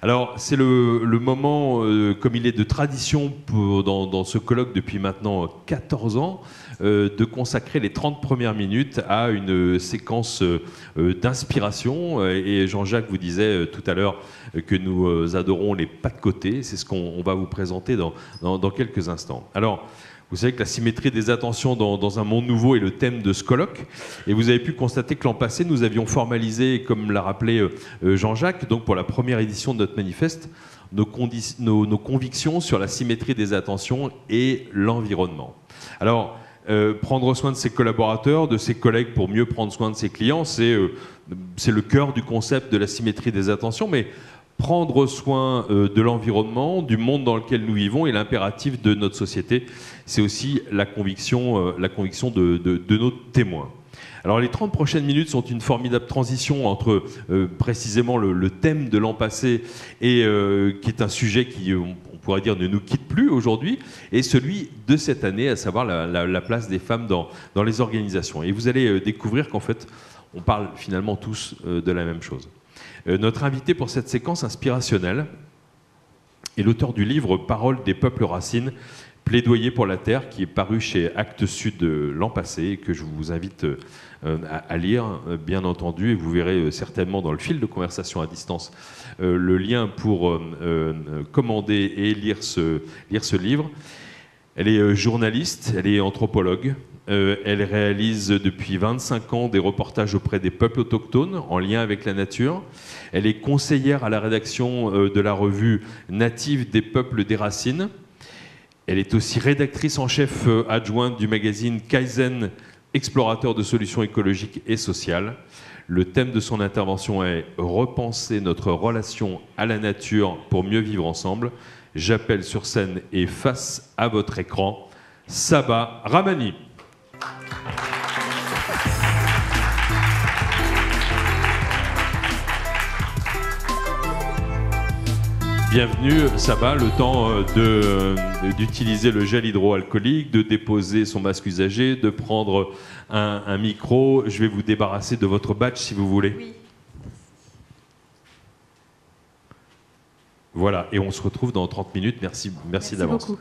Alors, c'est le moment, comme il est de tradition dans ce colloque depuis maintenant 14 ans, de consacrer les 30 premières minutes à une séquence d'inspiration. Et Jean-Jacques vous disait tout à l'heure que nous adorons les pas de côté. C'est ce qu'on va vous présenter dans quelques instants. Alors, vous savez que la symétrie des attentions dans un monde nouveau est le thème de ce colloque. Et vous avez pu constater que l'an passé, nous avions formalisé, comme l'a rappelé Jean-Jacques, donc pour la première édition de notre manifeste, nos convictions sur la symétrie des attentions et l'environnement. Alors, prendre soin de ses collaborateurs, de ses collègues pour mieux prendre soin de ses clients, c'est le cœur du concept de la symétrie des attentions, mais prendre soin de l'environnement, du monde dans lequel nous vivons et l'impératif de notre société, c'est aussi la conviction de nos témoins. Alors les 30 prochaines minutes sont une formidable transition entre précisément le thème de l'an passé et qui est un sujet qui, on pourrait dire, ne nous quitte plus aujourd'hui, et celui de cette année, à savoir la place des femmes dans les organisations. Et vous allez découvrir qu'en fait, on parle finalement tous de la même chose. Notre invité pour cette séquence inspirationnelle est l'auteur du livre « Paroles des peuples racines, plaidoyer pour la terre » qui est paru chez Actes Sud l'an passé et que je vous invite à lire, bien entendu, et vous verrez certainement dans le fil de conversation à distance le lien pour commander et lire ce livre. Elle est journaliste, elle est anthropologue. Elle réalise depuis 25 ans des reportages auprès des peuples autochtones en lien avec la nature. Elle est conseillère à la rédaction de la revue Native des peuples des racines. Elle est aussi rédactrice en chef adjointe du magazine Kaizen, explorateur de solutions écologiques et sociales. Le thème de son intervention est « Repenser notre relation à la nature pour mieux vivre ensemble ». J'appelle sur scène et face à votre écran, Saba Ramani. Bienvenue Saba, le temps d'utiliser le gel hydroalcoolique, de déposer son masque usagé, de prendre un micro. Je vais vous débarrasser de votre badge si vous voulez. Oui. Voilà, et on se retrouve dans 30 minutes. Merci d'avance. Beaucoup.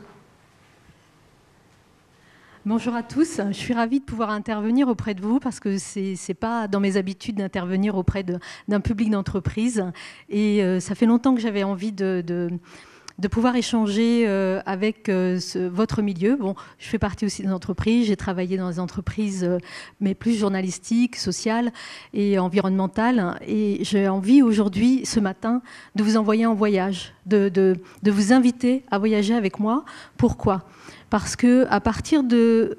Bonjour à tous, je suis ravie de pouvoir intervenir auprès de vous parce que ce n'est pas dans mes habitudes d'intervenir auprès d'un public d'entreprise. Et ça fait longtemps que j'avais envie de pouvoir échanger avec votre milieu. Bon, je fais partie aussi des entreprises, j'ai travaillé dans des entreprises, mais plus journalistiques, sociales et environnementales. Et j'ai envie aujourd'hui, ce matin, de vous envoyer en voyage, de vous inviter à voyager avec moi. Pourquoi ? Parce qu'à partir de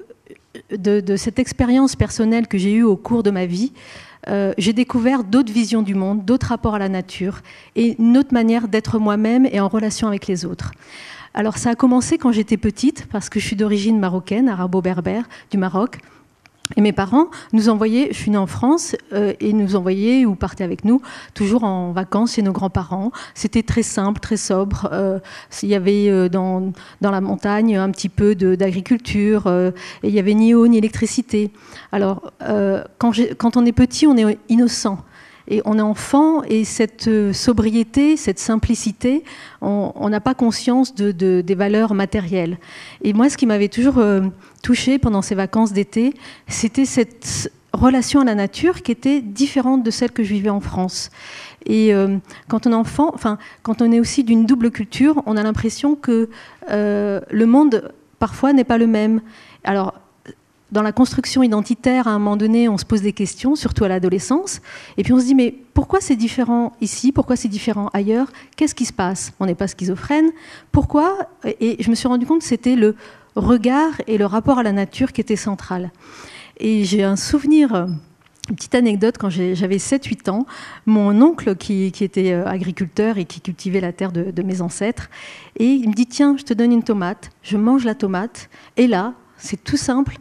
cette expérience personnelle que j'ai eue au cours de ma vie, j'ai découvert d'autres visions du monde, d'autres rapports à la nature et une autre manière d'être moi-même et en relation avec les autres. Alors ça a commencé quand j'étais petite, parce que je suis d'origine marocaine, arabo-berbère du Maroc. Et mes parents nous envoyaient, je suis née en France, et nous envoyaient ou partaient avec nous toujours en vacances chez nos grands-parents. C'était très simple, très sobre. Il y avait dans la montagne un petit peu d'agriculture, et il n'y avait ni eau ni électricité. Alors, quand on est petit, on est innocent. Et on est enfant, et cette sobriété, cette simplicité, on n'a pas conscience des valeurs matérielles. Et moi, ce qui m'avait toujours touchée pendant ces vacances d'été, c'était cette relation à la nature qui était différente de celle que je vivais en France. Et quand on est enfant, enfin, quand on est aussi d'une double culture, on a l'impression que le monde, parfois, n'est pas le même. Alors, dans la construction identitaire, à un moment donné, on se pose des questions, surtout à l'adolescence, et puis on se dit, mais pourquoi c'est différent ici? Pourquoi c'est différent ailleurs? Qu'est-ce qui se passe? On n'est pas schizophrène. Pourquoi? Et je me suis rendu compte que c'était le regard et le rapport à la nature qui était central. Et j'ai un souvenir, une petite anecdote, quand j'avais 7-8 ans, mon oncle qui était agriculteur et qui cultivait la terre de mes ancêtres, et il me dit, tiens, je te donne une tomate, je mange la tomate, et là, c'est tout simple,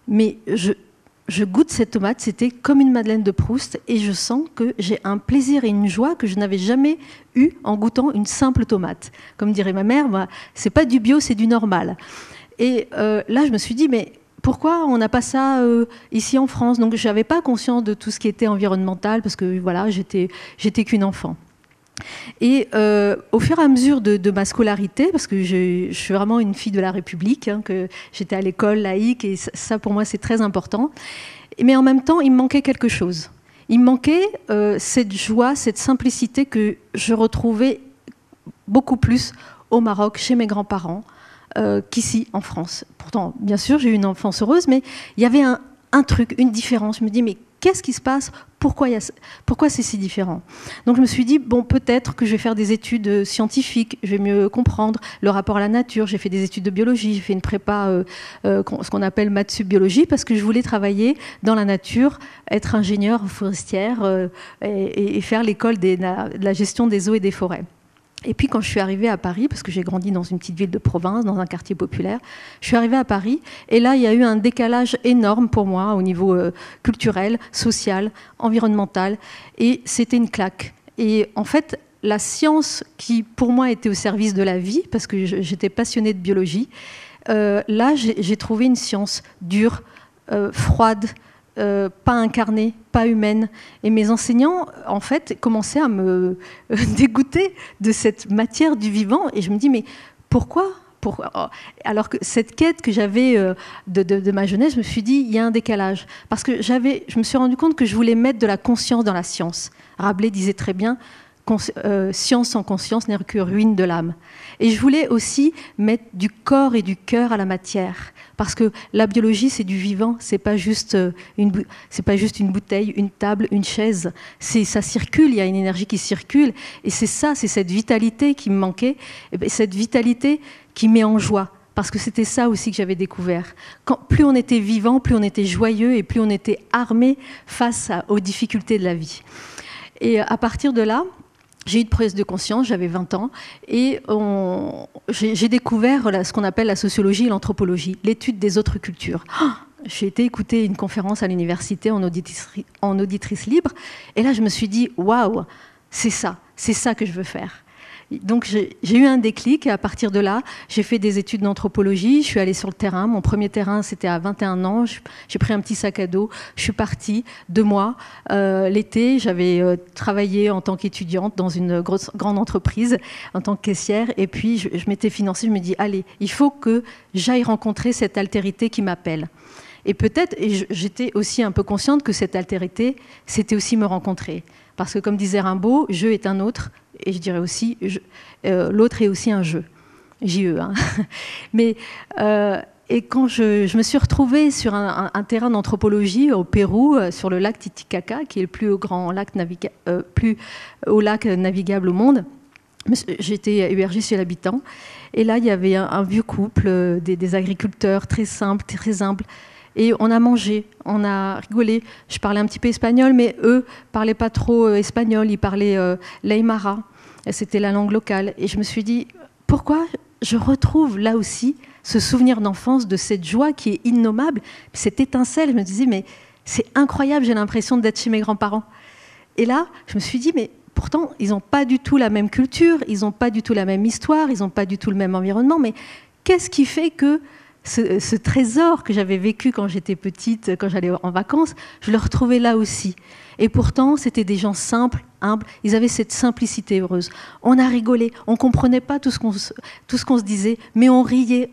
mais je goûte cette tomate, c'était comme une Madeleine de Proust, et je sens que j'ai un plaisir et une joie que je n'avais jamais eu en goûtant une simple tomate. Comme dirait ma mère, bah, c'est pas du bio, c'est du normal. Et là, je me suis dit, mais pourquoi on n'a pas ça ici en France? Donc, je n'avais pas conscience de tout ce qui était environnemental, parce que voilà, j'étais qu'une enfant. Et au fur et à mesure de ma scolarité, parce que je suis vraiment une fille de la République, hein, que j'étais à l'école laïque, et ça pour moi c'est très important, mais en même temps il me manquait quelque chose. Il me manquait cette joie, cette simplicité que je retrouvais beaucoup plus au Maroc, chez mes grands-parents, qu'ici en France. Pourtant, bien sûr, j'ai eu une enfance heureuse, mais il y avait un truc, une différence. Je me dis, mais qu'est-ce qui se passe ? Pourquoi c'est si différent ? Donc je me suis dit, bon, peut-être que je vais faire des études scientifiques, je vais mieux comprendre le rapport à la nature. J'ai fait des études de biologie, j'ai fait une prépa, ce qu'on appelle maths sub biologie, parce que je voulais travailler dans la nature, être ingénieure forestière et faire l'école de la gestion des eaux et des forêts. Et puis quand je suis arrivée à Paris, parce que j'ai grandi dans une petite ville de province, dans un quartier populaire, je suis arrivée à Paris et là il y a eu un décalage énorme pour moi au niveau culturel, social, environnemental, et c'était une claque. Et en fait, la science qui pour moi était au service de la vie, parce que j'étais passionnée de biologie, là j'ai trouvé une science dure, froide, pas incarnée, pas humaine. Et mes enseignants, en fait, commençaient à me dégoûter de cette matière du vivant. Et je me dis, mais pourquoi ? Alors que cette quête que j'avais de ma jeunesse, je me suis dit, il y a un décalage. Parce que je me suis rendu compte que je voulais mettre de la conscience dans la science. Rabelais disait très bien, science sans conscience n'est que ruine de l'âme. Et je voulais aussi mettre du corps et du cœur à la matière. Parce que la biologie, c'est du vivant, c'est pas juste une bouteille, une table, une chaise. Ça circule, il y a une énergie qui circule. Et c'est cette vitalité qui me manquait, et cette vitalité qui met en joie. Parce que c'était ça aussi que j'avais découvert. Plus on était vivant, plus on était joyeux et plus on était armé face aux difficultés de la vie. Et à partir de là, j'ai eu une prise de conscience, j'avais 20 ans, et j'ai découvert ce qu'on appelle la sociologie et l'anthropologie, l'étude des autres cultures. J'ai été écouter une conférence à l'université en auditrice libre, et là je me suis dit, waouh, c'est ça que je veux faire. Donc j'ai eu un déclic, et à partir de là, j'ai fait des études d'anthropologie, je suis allée sur le terrain. Mon premier terrain, c'était à 21 ans, j'ai pris un petit sac à dos, je suis partie 2 mois. L'été, j'avais travaillé en tant qu'étudiante dans une grande entreprise, en tant que caissière, et puis je m'étais financée, je me dis, allez, il faut que j'aille rencontrer cette altérité qui m'appelle. Et peut-être, j'étais aussi un peu consciente que cette altérité, c'était aussi me rencontrer. Parce que comme disait Rimbaud, je est un autre, et je dirais aussi, l'autre est aussi un jeu. J-E. Hein. Mais, et quand je me suis retrouvée sur un terrain d'anthropologie au Pérou, sur le lac Titicaca, qui est le plus grand lac navigable au monde, j'étais hébergée chez l'habitant. Et là, il y avait un vieux couple, des agriculteurs très simples, très humbles. Et on a mangé, on a rigolé. Je parlais un petit peu espagnol, mais eux parlaient pas trop espagnol. Ils parlaient l'aymara. C'était la langue locale. Et je me suis dit, pourquoi je retrouve là aussi ce souvenir d'enfance, de cette joie qui est innommable, cette étincelle. Je me disais, mais c'est incroyable, j'ai l'impression d'être chez mes grands-parents. Et là, je me suis dit, mais pourtant, ils n'ont pas du tout la même culture, ils n'ont pas du tout la même histoire, ils n'ont pas du tout le même environnement. Mais qu'est-ce qui fait que ce trésor que j'avais vécu quand j'étais petite, quand j'allais en vacances, je le retrouvais là aussi. Et pourtant, c'était des gens simples, humbles. Ils avaient cette simplicité heureuse. On a rigolé, on ne comprenait pas tout ce qu'on se disait, mais on riait,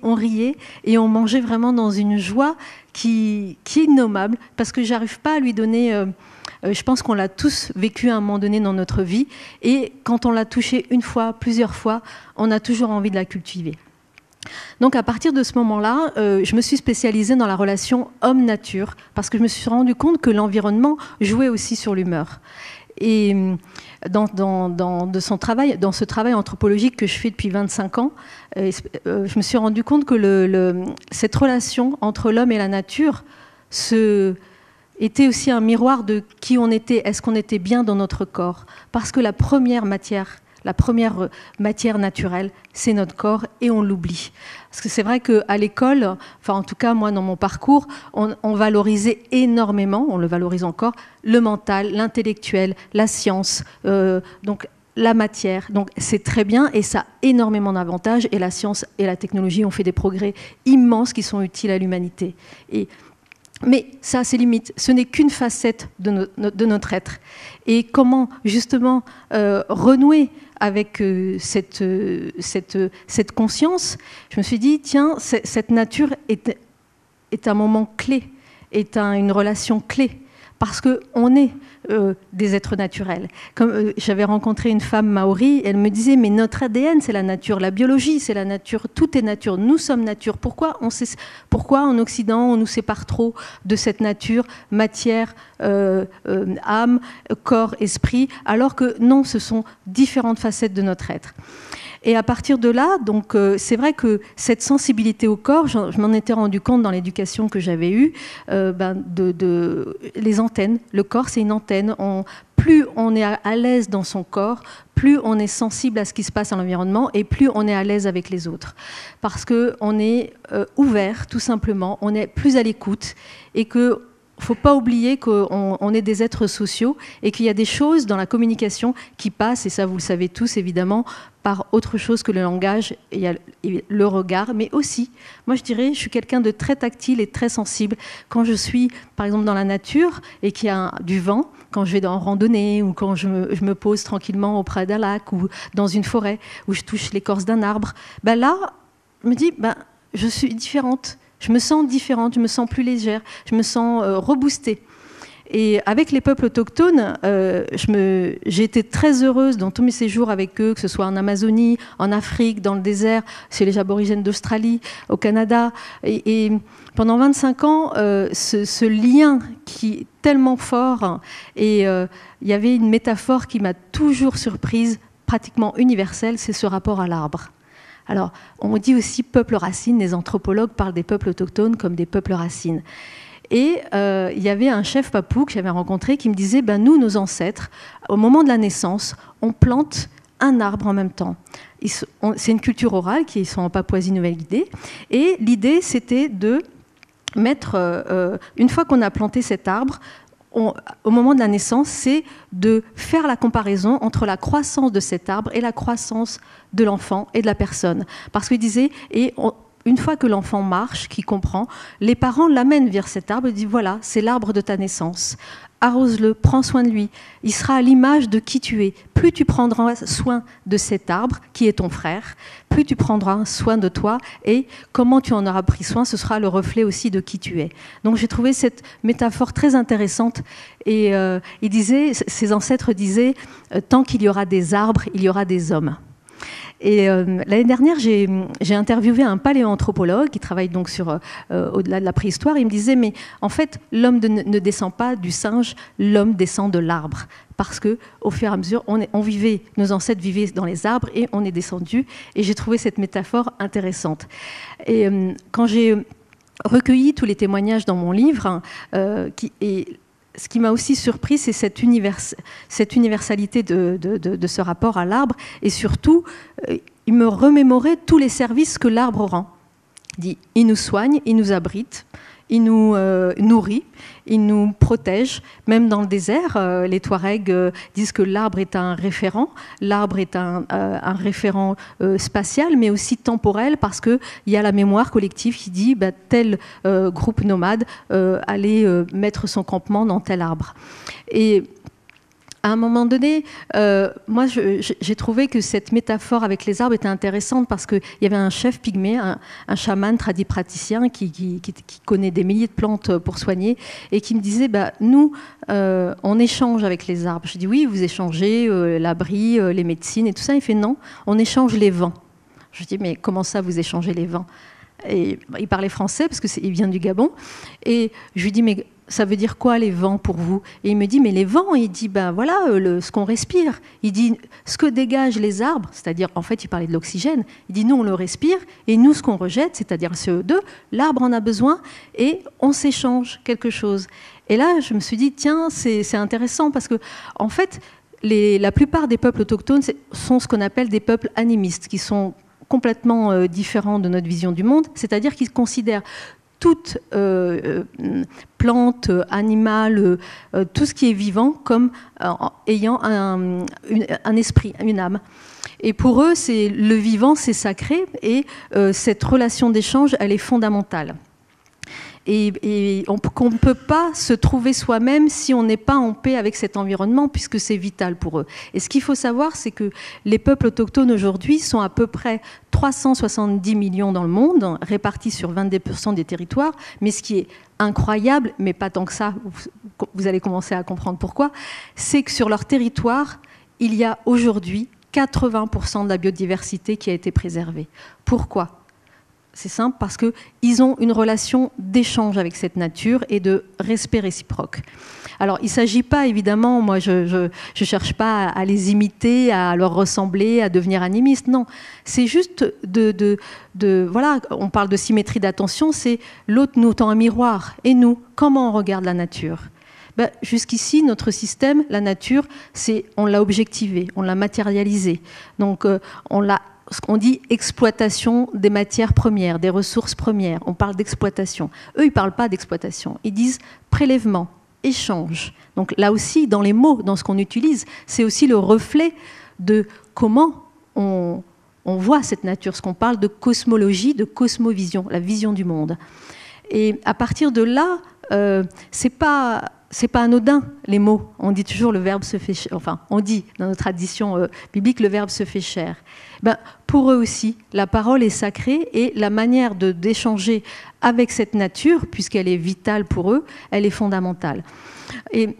et on mangeait vraiment dans une joie qui est innommable, parce que je n'arrive pas à lui donner... je pense qu'on l'a tous vécu à un moment donné dans notre vie, et quand on l'a touché une fois, plusieurs fois, on a toujours envie de la cultiver. Donc à partir de ce moment-là, je me suis spécialisée dans la relation homme-nature, parce que je me suis rendu compte que l'environnement jouait aussi sur l'humeur. Et dans ce travail anthropologique que je fais depuis 25 ans, je me suis rendu compte que cette relation entre l'homme et la nature était aussi un miroir de qui on était, est-ce qu'on était bien dans notre corps. Parce que la première matière naturelle, c'est notre corps, et on l'oublie. Parce que c'est vrai qu'à l'école, enfin en tout cas moi dans mon parcours, on valorisait énormément, on le valorise encore, le mental, l'intellectuel, la science, donc la matière. Donc c'est très bien et ça a énormément d'avantages, et la science et la technologie ont fait des progrès immenses qui sont utiles à l'humanité. Et Mais ça a ses limites. Ce n'est qu'une facette de notre être. Et comment, justement, renouer avec cette conscience, je me suis dit, tiens, cette nature est un moment clé, est une relation clé, parce qu'on est des êtres naturels. Comme j'avais rencontré une femme maori, elle me disait, mais notre ADN, c'est la nature, la biologie, c'est la nature, tout est nature, nous sommes nature. Pourquoi en Occident, on nous sépare trop de cette nature, matière, âme, corps, esprit, alors que non, ce sont différentes facettes de notre être. Et à partir de là, donc, c'est vrai que cette sensibilité au corps, je m'en étais rendu compte dans l'éducation que j'avais eue, les antennes. Le corps, c'est une antenne. Plus on est à l'aise dans son corps, plus on est sensible à ce qui se passe dans l'environnement et plus on est à l'aise avec les autres. Parce qu'on est ouvert, tout simplement, on est plus à l'écoute et que il ne faut pas oublier qu'on est des êtres sociaux et qu'il y a des choses dans la communication qui passent, et ça vous le savez tous évidemment, par autre chose que le langage. Il y a le regard, mais aussi, moi je dirais, je suis quelqu'un de très tactile et très sensible. Quand je suis par exemple dans la nature et qu'il y a du vent, quand je vais en randonnée ou quand je me pose tranquillement auprès d'un lac ou dans une forêt où je touche l'écorce d'un arbre, ben là, je me dis, je suis différente. Je me sens différente, je me sens plus légère, je me sens reboostée. Et avec les peuples autochtones, j'ai été très heureuse dans tous mes séjours avec eux, que ce soit en Amazonie, en Afrique, dans le désert, chez les aborigènes d'Australie, au Canada. Et pendant 25 ans, ce lien qui est tellement fort, et il y avait une métaphore qui m'a toujours surprise, pratiquement universelle, c'est ce rapport à l'arbre. Alors, on dit aussi peuple racine, les anthropologues parlent des peuples autochtones comme des peuples racines. Et il y avait un chef papou que j'avais rencontré qui me disait, nous, nos ancêtres, au moment de la naissance, on plante un arbre en même temps. C'est une culture orale qui sont en Papouasie-Nouvelle-Guinée. Et l'idée, c'était de mettre, une fois qu'on a planté cet arbre, au moment de la naissance, c'est de faire la comparaison entre la croissance de cet arbre et la croissance de l'enfant et de la personne. Parce qu'il disait, une fois que l'enfant marche, qu'il comprend, les parents l'amènent vers cet arbre et disent, voilà, c'est l'arbre de ta naissance. Arrose-le, prends soin de lui. Il sera à l'image de qui tu es. Plus tu prendras soin de cet arbre, qui est ton frère, plus tu prendras soin de toi, et comment tu en auras pris soin, ce sera le reflet aussi de qui tu es. Donc j'ai trouvé cette métaphore très intéressante. Et ses ancêtres disaient, tant qu'il y aura des arbres, il y aura des hommes. Et l'année dernière, j'ai interviewé un paléoanthropologue qui travaille donc sur au-delà de la préhistoire. Il me disait, mais en fait, l'homme ne descend pas du singe, l'homme descend de l'arbre. Parce qu'au fur et à mesure, nos ancêtres vivaient dans les arbres et on est descendu. Et j'ai trouvé cette métaphore intéressante. Et quand j'ai recueilli tous les témoignages dans mon livre, ce qui m'a aussi surpris, c'est cette universalité de ce rapport à l'arbre. Et surtout, il me remémorait tous les services que l'arbre rend. Il nous soigne, il nous abrite, il nous nourrit, il nous protège. Même dans le désert, les Touaregs disent que l'arbre est un référent. L'arbre est un référent spatial, mais aussi temporel, parce qu'il y a la mémoire collective qui dit tel groupe nomade allait mettre son campement dans tel arbre. Et à un moment donné, moi, j'ai trouvé que cette métaphore avec les arbres était intéressante parce qu'il y avait un chef pygmée, un chaman tradipraticien qui connaît des milliers de plantes pour soigner et qui me disait, nous, on échange avec les arbres. Je dis, oui, vous échangez l'abri, les médecines et tout ça. Il fait, non, on échange les vents. Je dis, mais comment ça, vous échangez les vents? Et il parlait français parce qu'il vient du Gabon. Et je lui dis, mais ça veut dire quoi les vents pour vous? Et il me dit, mais les vents, il dit, voilà ce qu'on respire. Il dit, ce que dégagent les arbres, c'est-à-dire, en fait, il parlait de l'oxygène. Il dit, nous, on le respire, et nous, ce qu'on rejette, c'est-à-dire le CO2, l'arbre en a besoin, et on s'échange quelque chose. Et là, je me suis dit, tiens, c'est intéressant, parce que, en fait, la plupart des peuples autochtones sont ce qu'on appelle des peuples animistes, qui sont complètement différents de notre vision du monde, c'est-à-dire qu'ils considèrent toute plante, animal, tout ce qui est vivant comme ayant un esprit, une âme. Et pour eux, le vivant, c'est sacré, et cette relation d'échange, elle est fondamentale. et qu'on ne peut pas se trouver soi-même si on n'est pas en paix avec cet environnement, puisque c'est vital pour eux. Et ce qu'il faut savoir, c'est que les peuples autochtones aujourd'hui sont à peu près 370 millions dans le monde, répartis sur 22% des territoires, mais ce qui est incroyable, mais pas tant que ça, vous allez commencer à comprendre pourquoi, c'est que sur leur territoire, il y a aujourd'hui 80% de la biodiversité qui a été préservée. Pourquoi ? C'est simple, parce qu'ils ont une relation d'échange avec cette nature et de respect réciproque. Alors, il ne s'agit pas, évidemment, moi je ne cherche pas à les imiter, à leur ressembler, à devenir animiste, non. C'est juste voilà, on parle de symétrie d'attention, c'est l'autre nous tend un miroir. Et nous, comment on regarde la nature ? Ben, jusqu'ici, notre système, la nature, on l'a objectivé, on l'a matérialisé. Donc, ce qu'on dit exploitation des matières premières, des ressources premières. On parle d'exploitation. Eux, ils ne parlent pas d'exploitation. Ils disent prélèvement, échange. Donc là aussi, dans les mots, dans ce qu'on utilise, c'est aussi le reflet de comment on voit cette nature. Ce qu'on parle de cosmologie, de cosmovision, la vision du monde. Et à partir de là, c'est pas anodin, les mots. On dit toujours le verbe se fait chair. Enfin, on dit dans notre tradition biblique, le verbe se fait chair. Ben, pour eux aussi, la parole est sacrée et la manière d'échanger avec cette nature, puisqu'elle est vitale pour eux, elle est fondamentale. Et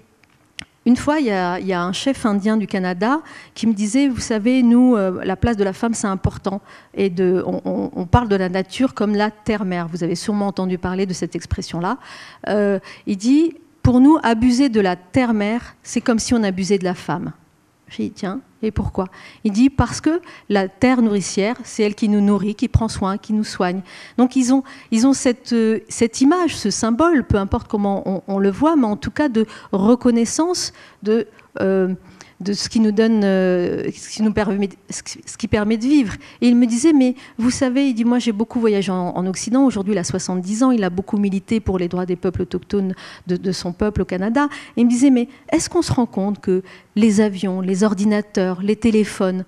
une fois, il y a un chef indien du Canada qui me disait, vous savez, nous, la place de la femme, c'est important. Et on parle de la nature comme la terre-mère. Vous avez sûrement entendu parler de cette expression-là. Il dit, pour nous, abuser de la terre-mère, c'est comme si on abusait de la femme. J'ai dit, tiens, et pourquoi ? Il dit, parce que la terre nourricière, c'est elle qui nous nourrit, qui prend soin, qui nous soigne. Donc ils ont cette image, ce symbole, peu importe comment on le voit, mais en tout cas de reconnaissance de ce qui nous donne, ce qui permet de vivre. Et il me disait, mais vous savez, il dit, moi j'ai beaucoup voyagé en Occident, aujourd'hui il a 70 ans, il a beaucoup milité pour les droits des peuples autochtones de son peuple au Canada. Et il me disait, mais est-ce qu'on se rend compte que les avions, les ordinateurs, les téléphones,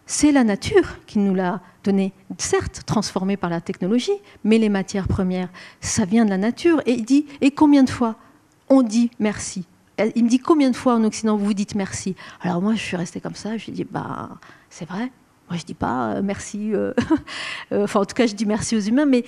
c'est la nature qui nous l'a donné, certes transformé par la technologie, mais les matières premières, ça vient de la nature. Et il dit, et combien de fois on dit merci ? Il me dit, combien de fois en Occident vous dites merci ? Alors moi, je suis restée comme ça, je lui ai dit, bah, c'est vrai. Moi, je ne dis pas merci, enfin en tout cas, je dis merci aux humains, mais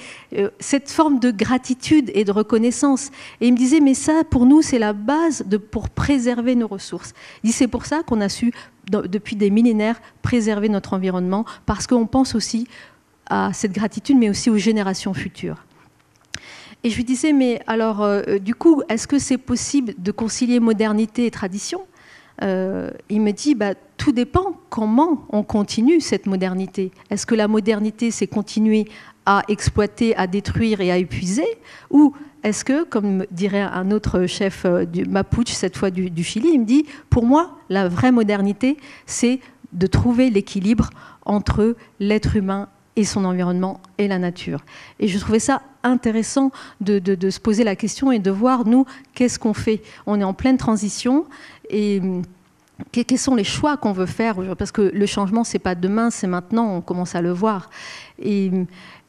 cette forme de gratitude et de reconnaissance. Et il me disait, mais ça, pour nous, c'est la base pour préserver nos ressources. Il dit, c'est pour ça qu'on a su, depuis des millénaires, préserver notre environnement, parce qu'on pense aussi à cette gratitude, mais aussi aux générations futures. Et je lui disais, mais alors, du coup, est-ce que c'est possible de concilier modernité et tradition ? Il me dit, bah, tout dépend comment on continue cette modernité. Est-ce que la modernité, c'est continuer à exploiter, à détruire et à épuiser ? Ou est-ce que, comme dirait un autre chef du Mapuche, cette fois du Chili, il me dit, pour moi, la vraie modernité, c'est de trouver l'équilibre entre l'être humain et son environnement et la nature. Et je trouvais ça intéressant de se poser la question et de voir, nous, qu'est-ce qu'on fait ? On est en pleine transition et quels sont les choix qu'on veut faire ? Parce que le changement, c'est pas demain, c'est maintenant, on commence à le voir. Et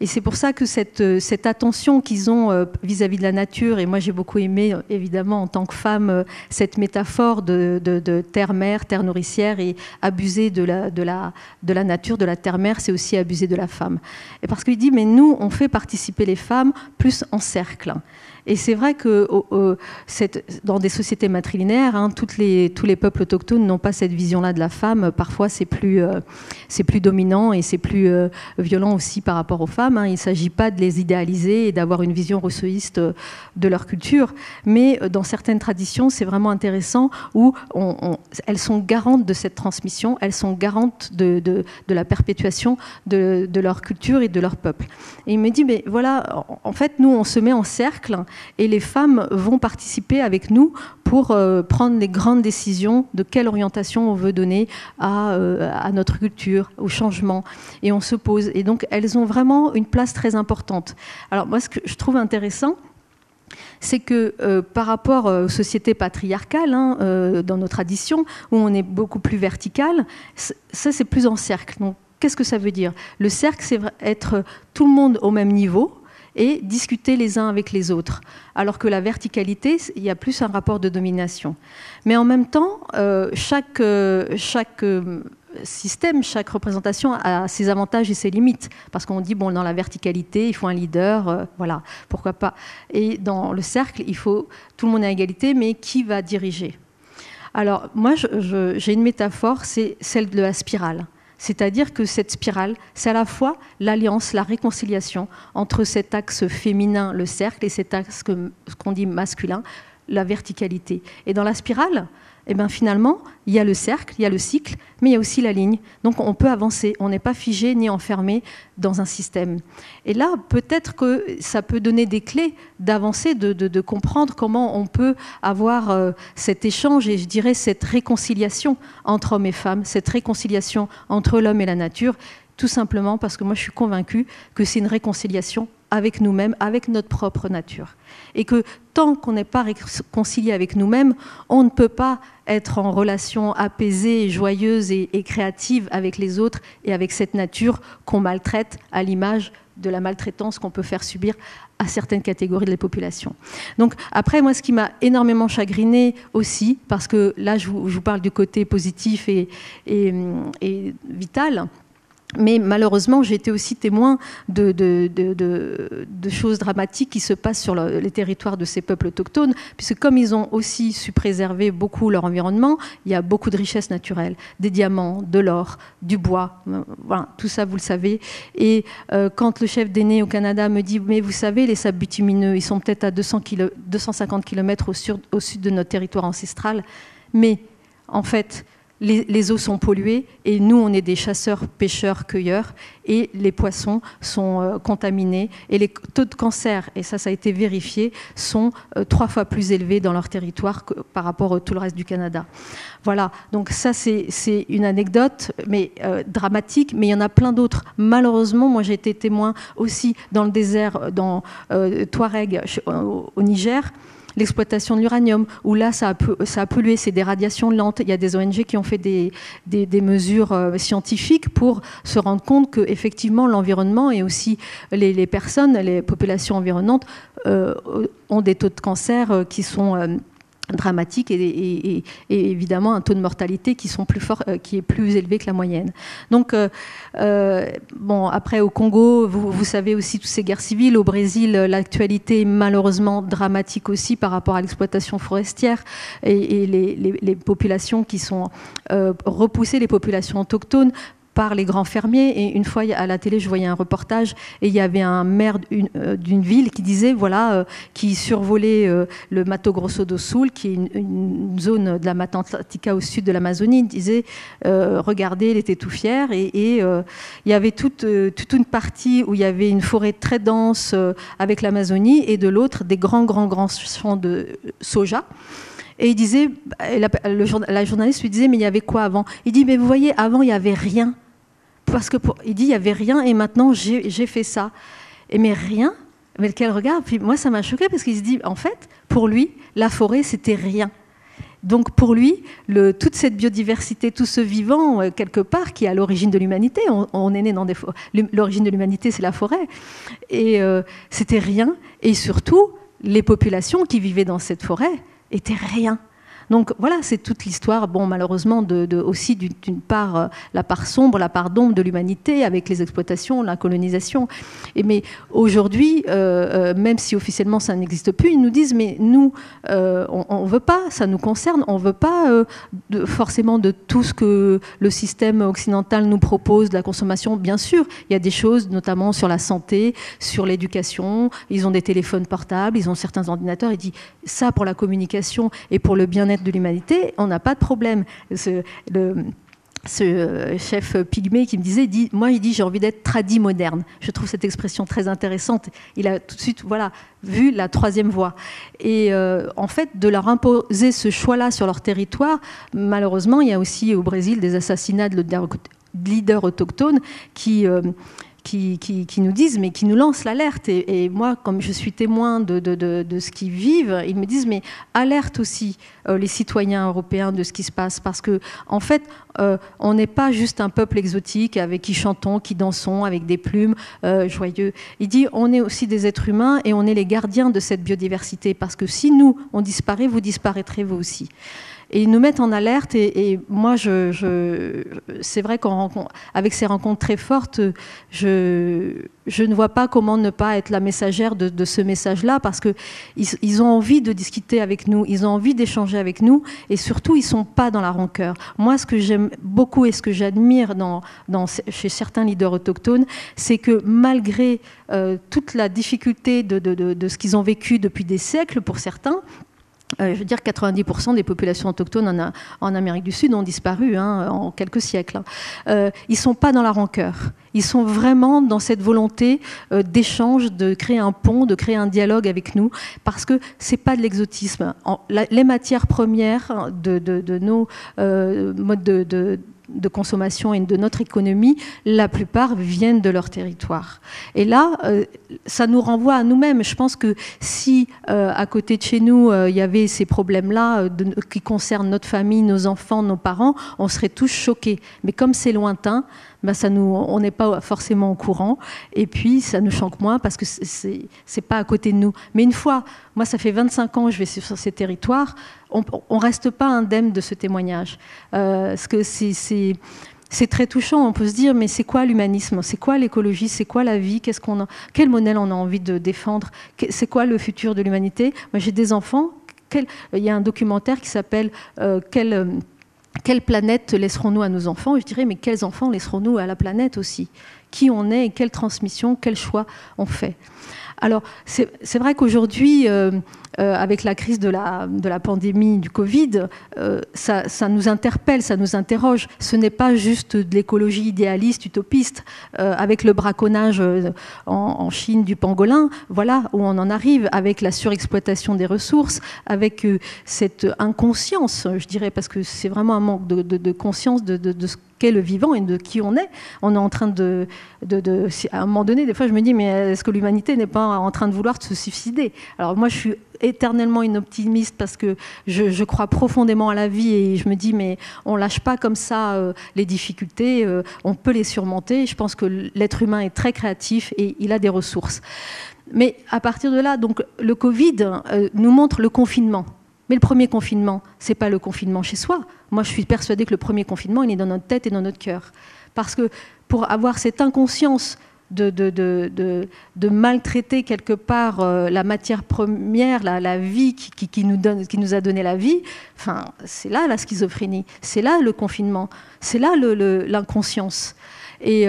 c'est pour ça que cette attention qu'ils ont vis-à-vis de la nature, et moi j'ai beaucoup aimé, évidemment, en tant que femme, cette métaphore de terre-mère, terre nourricière, et abuser de la nature, de la terre-mère, c'est aussi abuser de la femme. Et parce qu'il dit, mais nous, on fait participer les femmes plus en cercle. Et c'est vrai que dans des sociétés matrilinéaires, hein, tous les peuples autochtones n'ont pas cette vision-là de la femme. Parfois, c'est plus dominant et c'est plus violent aussi par rapport aux femmes. Hein. Il ne s'agit pas de les idéaliser et d'avoir une vision rousseauiste de leur culture. Mais dans certaines traditions, c'est vraiment intéressant où elles sont garantes de cette transmission, elles sont garantes de la perpétuation de leur culture et de leur peuple. Et il me dit, mais voilà, en fait, nous, on se met en cercle et les femmes vont participer avec nous pour prendre les grandes décisions de quelle orientation on veut donner à notre culture, au changement. Et on se pose. Et donc, elles ont vraiment une place très importante. Alors, moi, ce que je trouve intéressant, c'est que par rapport aux sociétés patriarcales, hein, dans nos traditions, où on est beaucoup plus vertical, ça, c'est plus en cercle. Donc, qu'est-ce que ça veut dire ? Le cercle, c'est être tout le monde au même niveau, et discuter les uns avec les autres. Alors que la verticalité, il y a plus un rapport de domination. Mais en même temps, chaque système, chaque représentation a ses avantages et ses limites. Parce qu'on dit, bon, dans la verticalité, il faut un leader, voilà, pourquoi pas. Et dans le cercle, il faut tout le monde à égalité, mais qui va diriger? Alors, moi, j'ai une métaphore, c'est celle de la spirale. C'est-à-dire que cette spirale, c'est à la fois l'alliance, la réconciliation entre cet axe féminin, le cercle, et cet axe qu'on dit masculin, la verticalité. Et dans la spirale, eh bien, finalement, il y a le cercle, il y a le cycle, mais il y a aussi la ligne. Donc on peut avancer, on n'est pas figé ni enfermé dans un système. Et là, peut-être que ça peut donner des clés d'avancer, de comprendre comment on peut avoir cet échange et je dirais cette réconciliation entre hommes et femmes, cette réconciliation entre l'homme et la nature, tout simplement parce que moi je suis convaincue que c'est une réconciliation avec nous-mêmes, avec notre propre nature. Et que tant qu'on n'est pas réconcilié avec nous-mêmes, on ne peut pas être en relation apaisée, joyeuse et créative avec les autres et avec cette nature qu'on maltraite à l'image de la maltraitance qu'on peut faire subir à certaines catégories de la population. Donc après, moi, ce qui m'a énormément chagrinée aussi, parce que là, je vous parle du côté positif et vital, mais malheureusement, j'ai été aussi témoin de choses dramatiques qui se passent sur les territoires de ces peuples autochtones, puisque comme ils ont aussi su préserver beaucoup leur environnement, il y a beaucoup de richesses naturelles, des diamants, de l'or, du bois, voilà, tout ça vous le savez. Et quand le chef d'aîné au Canada me dit « mais vous savez, les sables bitumineux, ils sont peut-être à 250 km au sud de notre territoire ancestral, mais en fait… » Les eaux sont polluées et nous, on est des chasseurs, pêcheurs, cueilleurs et les poissons sont contaminés et les taux de cancer, et ça a été vérifié, sont 3 fois plus élevés dans leur territoire que par rapport à tout le reste du Canada. Voilà, donc ça c'est une anecdote mais dramatique, mais il y en a plein d'autres. Malheureusement, moi j'ai été témoin aussi dans le désert, dans Touareg au Niger, l'exploitation de l'uranium, où là, ça a pollué, c'est des radiations lentes. Il y a des ONG qui ont fait des mesures scientifiques pour se rendre compte qu'effectivement, l'environnement et aussi les personnes, les populations environnantes ont des taux de cancer qui sont dramatiques et évidemment un taux de mortalité qui est plus élevé que la moyenne. Donc, bon, après au Congo, vous savez aussi toutes ces guerres civiles. Au Brésil, l'actualité est malheureusement dramatique aussi par rapport à l'exploitation forestière et les populations qui sont repoussées, les populations autochtones, par les grands fermiers. Et une fois à la télé, je voyais un reportage et il y avait un maire d'une ville qui disait, voilà, qui survolait le Mato Grosso do Sul, qui est une zone de la Mata Atlântica au sud de l'Amazonie. Il disait, regardez, il était tout fier. Et il y avait toute une partie où il y avait une forêt très dense avec l'Amazonie et de l'autre, des grands champs de soja. Et il disait, la journaliste lui disait, mais il y avait quoi avant? Il dit, mais vous voyez, avant, il n'y avait rien. Parce que il dit, il n'y avait rien et maintenant, j'ai fait ça. Et mais rien, mais quel regard? Puis moi, ça m'a choqué parce qu'il se dit, en fait, pour lui, la forêt, c'était rien. Donc pour lui, toute cette biodiversité, tout ce vivant, quelque part, qui est à l'origine de l'humanité, on est né dans des forêts. L'origine de l'humanité, c'est la forêt. Et c'était rien. Et surtout, les populations qui vivaient dans cette forêt étaient rien. Donc voilà, c'est toute l'histoire, bon, malheureusement, aussi d'une part, la part sombre, la part d'ombre de l'humanité avec les exploitations, la colonisation. Mais aujourd'hui, même si officiellement ça n'existe plus, ils nous disent, mais nous, on ne veut pas, ça nous concerne, on ne veut pas forcément de tout ce que le système occidental nous propose, de la consommation. Bien sûr, il y a des choses, notamment sur la santé, sur l'éducation, ils ont des téléphones portables, ils ont certains ordinateurs, il dit, ça pour la communication et pour le bien-être de l'humanité, on n'a pas de problème. Ce chef pygmée qui me disait, moi, il dit, j'ai envie d'être tradi moderne. Je trouve cette expression très intéressante. Il a tout de suite, voilà, vu la troisième voie. Et en fait, de leur imposer ce choix-là sur leur territoire, malheureusement, il y a aussi au Brésil des assassinats de leaders autochtones qui qui nous disent, mais qui nous lancent l'alerte. Et moi, comme je suis témoin de ce qu'ils vivent, ils me disent, mais alerte aussi les citoyens européens de ce qui se passe. Parce que, en fait, on n'est pas juste un peuple exotique avec qui chantons, qui dansons, avec des plumes, joyeux. Il dit, on est aussi des êtres humains et on est les gardiens de cette biodiversité. Parce que si nous, on disparaît, vous disparaîtrez vous aussi. Et ils nous mettent en alerte. Et moi, c'est vrai qu'avec ces rencontres très fortes, je ne vois pas comment ne pas être la messagère de ce message-là, parce qu'ils ont envie de discuter avec nous, ils ont envie d'échanger avec nous, et surtout, ils ne sont pas dans la rancœur. Moi, ce que j'aime beaucoup et ce que j'admire chez certains leaders autochtones, c'est que malgré toute la difficulté de ce qu'ils ont vécu depuis des siècles, pour certains, je veux dire 90% des populations autochtones en Amérique du Sud ont disparu en quelques siècles. Ils ne sont pas dans la rancœur. Ils sont vraiment dans cette volonté d'échange, de créer un pont, de créer un dialogue avec nous, parce que ce n'est pas de l'exotisme. Les matières premières de nos modes de consommation et de notre économie, la plupart viennent de leur territoire. Et là, ça nous renvoie à nous-mêmes. Je pense que si à côté de chez nous, il y avait ces problèmes-là qui concernent notre famille, nos enfants, nos parents, on serait tous choqués. Mais comme c'est lointain, on n'est pas forcément au courant, et puis ça nous choque moins parce que c'est pas à côté de nous. Mais une fois, moi ça fait 25 ans que je vais sur ces territoires, on reste pas indemne de ce témoignage. Parce que c'est très touchant, on peut se dire mais c'est quoi l'humanisme, c'est quoi l'écologie, c'est quoi la vie, quel modèle on a envie de défendre, c'est quoi le futur de l'humanité. Moi j'ai des enfants, il y a un documentaire qui s'appelle quelle planète laisserons-nous à nos enfants? Je dirais, mais quels enfants laisserons-nous à la planète aussi? Qui on est et quelle transmission, quel choix on fait? Alors, c'est vrai qu'aujourd'hui, avec la crise de la pandémie du Covid, ça nous interpelle, ça nous interroge. Ce n'est pas juste de l'écologie idéaliste, utopiste. Avec le braconnage en Chine du pangolin, voilà où on en arrive, avec la surexploitation des ressources, avec cette inconscience, je dirais, parce que c'est vraiment un manque de conscience de ce qu'est le vivant et de qui on est. On est en train à un moment donné, des fois je me dis, mais est-ce que l'humanité n'est pas en train de vouloir se suicider? Alors moi je suis éternellement une optimiste parce que je crois profondément à la vie et je me dis, mais on lâche pas comme ça les difficultés, on peut les surmonter. Je pense que l'être humain est très créatif et il a des ressources. Mais à partir de là, donc, le Covid nous montre le confinement. Mais le premier confinement, c'est pas le confinement chez soi. Moi, je suis persuadée que le premier confinement, il est dans notre tête et dans notre cœur. Parce que pour avoir cette inconscience de maltraiter quelque part la matière première, la vie qui nous a donné la vie, enfin, c'est là la schizophrénie, c'est là le confinement, c'est là l'inconscience. Et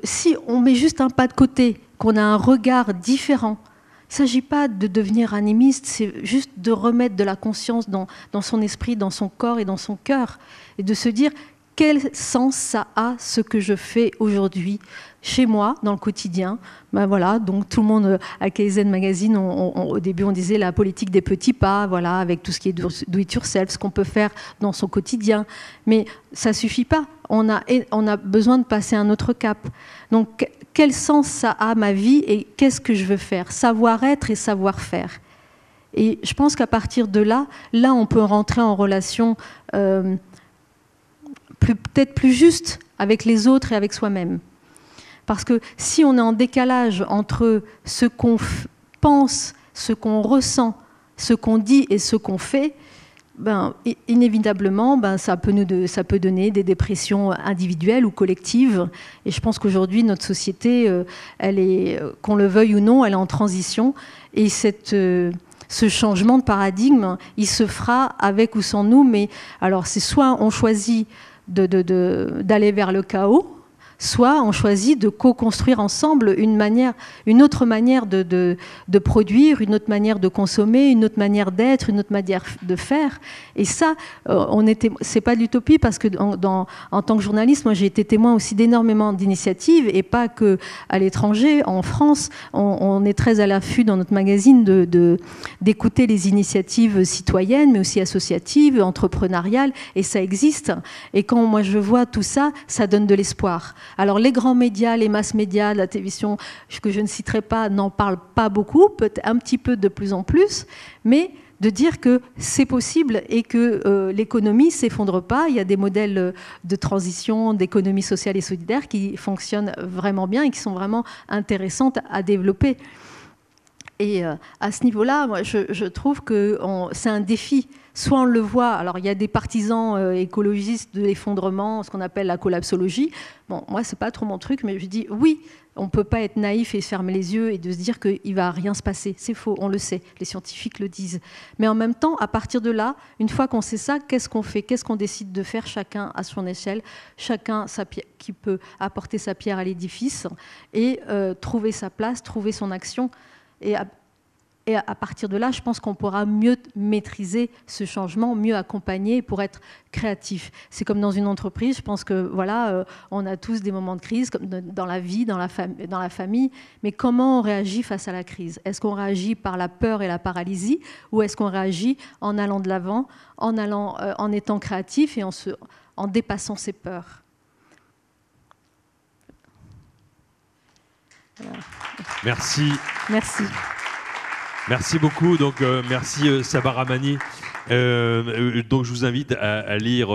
si on met juste un pas de côté, qu'on a un regard différent, il ne s'agit pas de devenir animiste, c'est juste de remettre de la conscience dans son esprit, dans son corps et dans son cœur, et de se dire quel sens ça a ce que je fais aujourd'hui chez moi, dans le quotidien. Ben voilà, donc tout le monde à Kaizen Magazine, au début on disait la politique des petits pas, voilà, avec tout ce qui est do it yourself, ce qu'on peut faire dans son quotidien. Mais ça ne suffit pas, on a besoin de passer un autre cap. Donc quel sens ça a ma vie et qu'est-ce que je veux faire? Savoir-être et savoir-faire. Et je pense qu'à partir de là, on peut rentrer en relation peut-être plus juste avec les autres et avec soi-même. Parce que si on est en décalage entre ce qu'on pense, ce qu'on ressent, ce qu'on dit et ce qu'on fait, inévitablement, ça peut donner des dépressions individuelles ou collectives. Et je pense qu'aujourd'hui, notre société, qu'on le veuille ou non, elle est en transition. Et ce changement de paradigme, il se fera avec ou sans nous. Mais alors, c'est soit on choisit d'aller vers le chaos, soit on choisit de co-construire ensemble une autre manière de produire, une autre manière de consommer, une autre manière d'être, une autre manière de faire. Et ça, c'est pas de l'utopie parce que en tant que journaliste, moi j'ai été témoin aussi d'énormément d'initiatives et pas que à l'étranger. En France, on est très à l'affût dans notre magazine d'écouter les initiatives citoyennes, mais aussi associatives, entrepreneuriales, et ça existe. Et quand moi je vois tout ça, ça donne de l'espoir. Alors les grands médias, les masses médias, la télévision, que je ne citerai pas, n'en parlent pas beaucoup, peut-être un petit peu de plus en plus, mais de dire que c'est possible et que l'économie ne s'effondre pas. Il y a des modèles de transition, d'économie sociale et solidaire qui fonctionnent vraiment bien et qui sont vraiment intéressantes à développer. Et à ce niveau-là, moi, je trouve que c'est un défi. Soit on le voit, alors il y a des partisans écologistes de l'effondrement, ce qu'on appelle la collapsologie. Bon, moi, c'est pas trop mon truc, mais je dis oui, on ne peut pas être naïf et se fermer les yeux et de se dire qu'il ne va rien se passer. C'est faux, on le sait, les scientifiques le disent. Mais en même temps, à partir de là, une fois qu'on sait ça, qu'est-ce qu'on fait? Qu'est-ce qu'on décide de faire, chacun à son échelle, chacun qui peut apporter sa pierre à l'édifice et trouver sa place, trouver son action. Et à partir de là, je pense qu'on pourra mieux maîtriser ce changement, mieux accompagner pour être créatif. C'est comme dans une entreprise, je pense que voilà, on a tous des moments de crise, comme dans la vie, dans la famille, mais comment on réagit face à la crise? Est-ce qu'on réagit par la peur et la paralysie, ou est-ce qu'on réagit en allant de l'avant, en étant créatif et en dépassant ses peurs? Voilà. Merci. Merci. Merci beaucoup. Donc, merci Sabah Rahmani. Donc, je vous invite à lire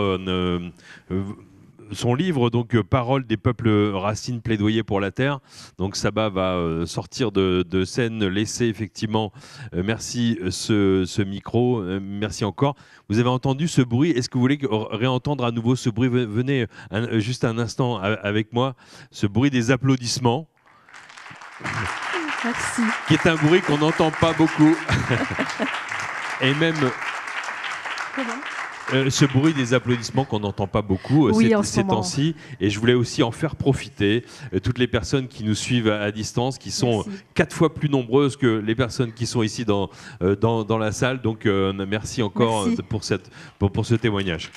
son livre, donc Paroles des peuples racines, plaidoyer pour la terre. Donc, Sabah va sortir de scène, laisser effectivement, merci ce micro. Merci encore. Vous avez entendu ce bruit. Est-ce que vous voulez réentendre à nouveau ce bruit? Venez juste un instant avec moi. Ce bruit des applaudissements. Merci. Qui est un bruit qu'on n'entend pas beaucoup. Et même ce bruit des applaudissements qu'on n'entend pas beaucoup ces temps-ci. Et je voulais aussi en faire profiter toutes les personnes qui nous suivent à distance, qui sont 4 fois plus nombreuses que les personnes qui sont ici dans la salle. Donc merci encore pour ce témoignage.